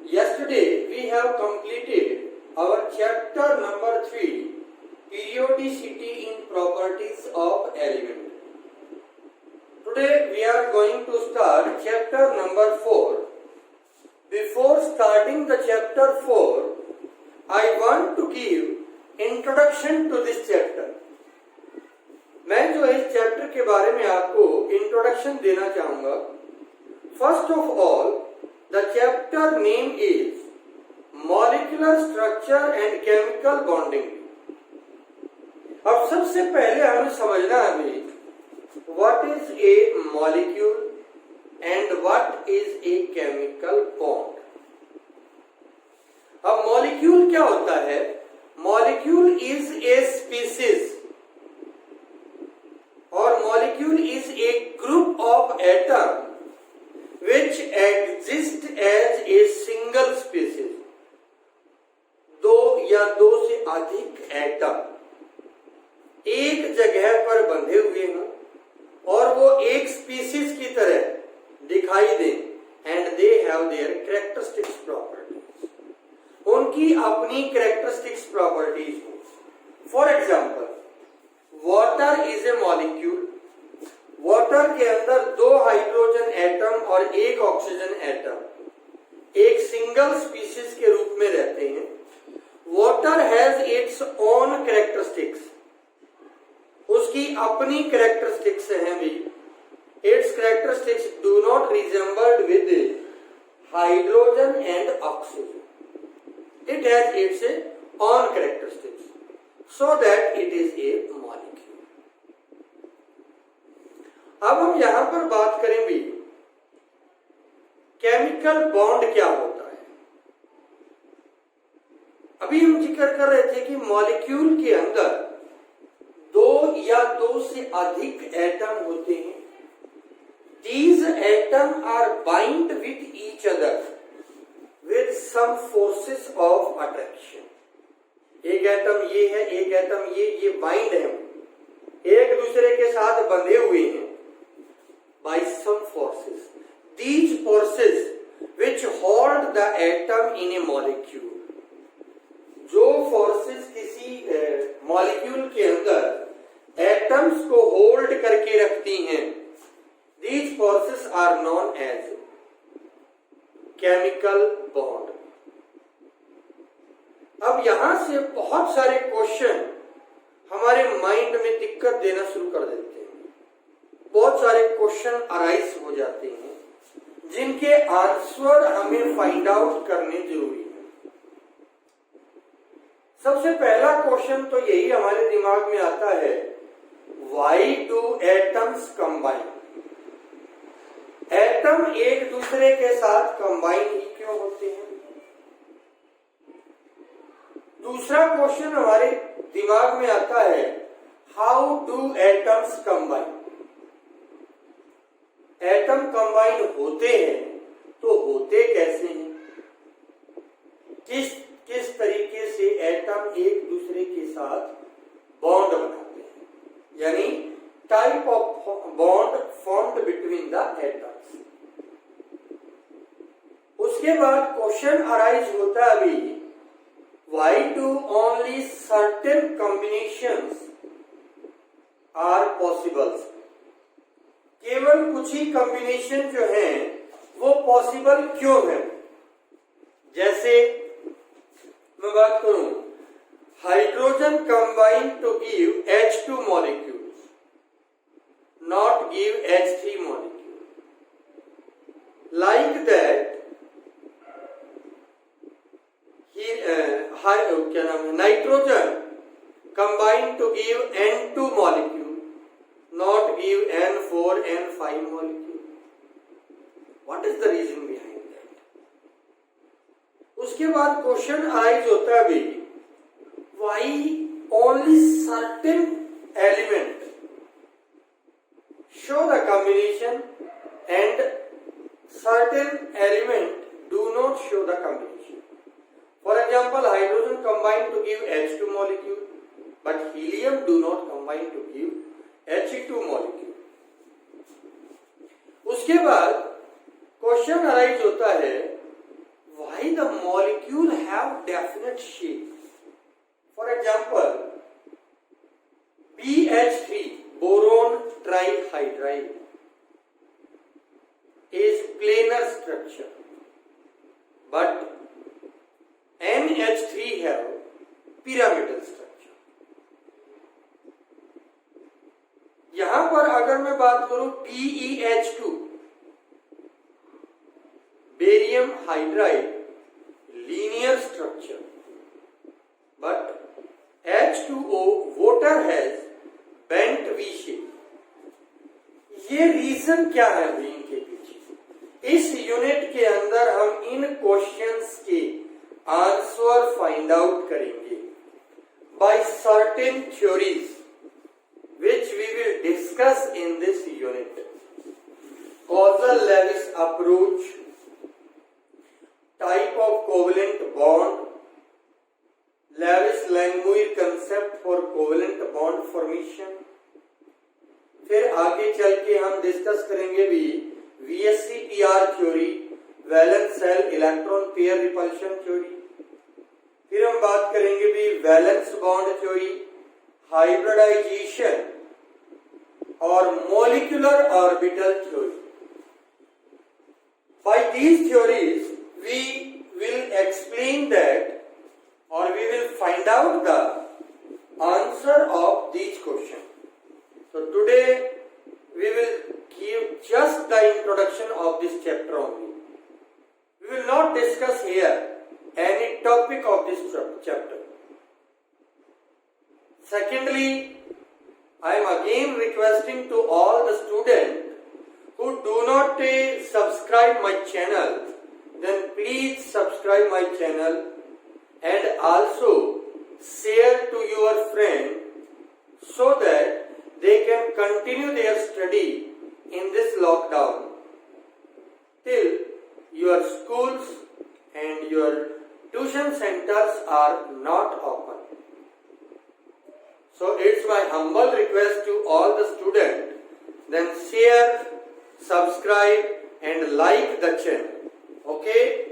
Yesterday we have completed our chapter number 3, periodicity in properties of element. Today we are going to start chapter number 4. Before starting the chapter 4, I want to give introduction to this chapter. मैं जो इस chapter के बारे में आपको introduction देना चाहूंगा. First of all, the chapter name is molecular structure and chemical bonding. अब सबसे पहले हमें समझना है what is a molecule and what is a chemical bond. अब मॉलिक्यूल क्या होता है? Molecule is a species or molecule is a group of atoms which exist as a single species. दो या दो से अधिक एटम एक जगह पर बंधे हुए हैं और वो एक स्पीसीज की तरह दिखाई दें and they have their characteristics properties. उनकी अपनी कैरेक्टरिस्टिक्स प्रॉपर्टीज हो. For example, water is a molecule. Water के अंदर दो हाइड्रोजन एटम और एक ऑक्सीजन एटम एक सिंगल स्पीसीज के रूप में रहते हैं. Water has its own characteristics. उसकी अपनी कैरेक्टरिस्टिक्स हैं भी. It's characteristics do not resembled with hydrogen and oxygen. It has its own characteristics so that it is a molecule. अब हम यहां पर बात करें भी केमिकल बॉन्ड क्या होता है. अभी हम जिक्र कर रहे थे कि मॉलिक्यूल के अंदर दो या दो से अधिक एटम होते हैं. These atoms are bind with each other with some forces of attraction. एक एटम ये है, एक एटम ये बाइंड है, एक दूसरे के साथ बंधे हुए हैं by some forces. These forces which hold the atom in a molecule. जो फोर्सेस किसी मॉलिक्यूल के अंदर एटम्स को होल्ड करके रखती हैं, these forces are known as chemical bond. अब यहां से बहुत सारे क्वेश्चन हमारे माइंड में दिक्कत देना शुरू कर देते हैं. बहुत सारे क्वेश्चन अराइज हो जाते हैं जिनके आंसर हमें फाइंड आउट करने जरूरी है. सबसे पहला क्वेश्चन तो यही हमारे दिमाग में आता है, why do atoms combine. Atom एक दूसरे के साथ कंबाइन ही क्यों होते हैं. दूसरा क्वेश्चन हमारे दिमाग में आता है, how do atoms combine. Atom combine होते हैं तो होते कैसे हैं. किस किस तरीके से एटम एक दूसरे के साथ बॉन्ड बनाते हैं, यानी type of bond formed between the atoms. उसके बाद क्वेश्चन अराइज होता है अभी, why do only certain combinations are possible. केवल कुछ ही कॉम्बिनेशन जो हैं वो पॉसिबल क्यों है. जैसे मैं बात करूं, hydrogen combine to give H2 molecules, not give H3 molecule. Like that क्या नाम है, nitrogen combine to give N2 molecule, not give N4 N5 molecule. What is the reason behind that. उसके बाद क्वेश्चन अराइज होता है भी, why only certain element show the combination and certain element do not show the combination. For example, hydrogen combine to give H2 molecule, but helium do not combine to give He2 molecule. उसके बाद question arise होता है, why the molecule have definite shape. For example, BH3 boron trihydride is planar structure, but NH3 have pyramidal structure. यहां पर अगर मैं बात करूं BeH2 barium hydride linear structure, but H2O water has bent V shape. ये reason क्या है अभी इनके पीछे? इस यूनिट के अंदर हम इन क्वेश्चंस के आंसर फाइंड आउट करेंगे by certain theories which we will discuss in this unit. Causal-Lewis approach, type of covalent bond, Lewis-Langmuir concept for covalent bond formation. फिर आगे चल के हम डिस्कस करेंगे भी VSEPR theory, valence shell electron pair repulsion theory. फिर हम बात करेंगे भी वैलेंस बॉन्ड थ्योरी, हाइब्रिडाइजेशन और molecular orbital theory. By these theories we will explain that, or we will find out the answer of these questions. So today we will give just the introduction of this chapter only. We will not discuss here any topic of this chapter. Secondly, I am again requesting to all the students who do not subscribe my channel, then please subscribe my channel and also share to your friend so that they can continue their study in this lockdown till your schools and your tuition centers are not open. So it's my humble request to all the students, then share, subscribe and like the channel. Okay?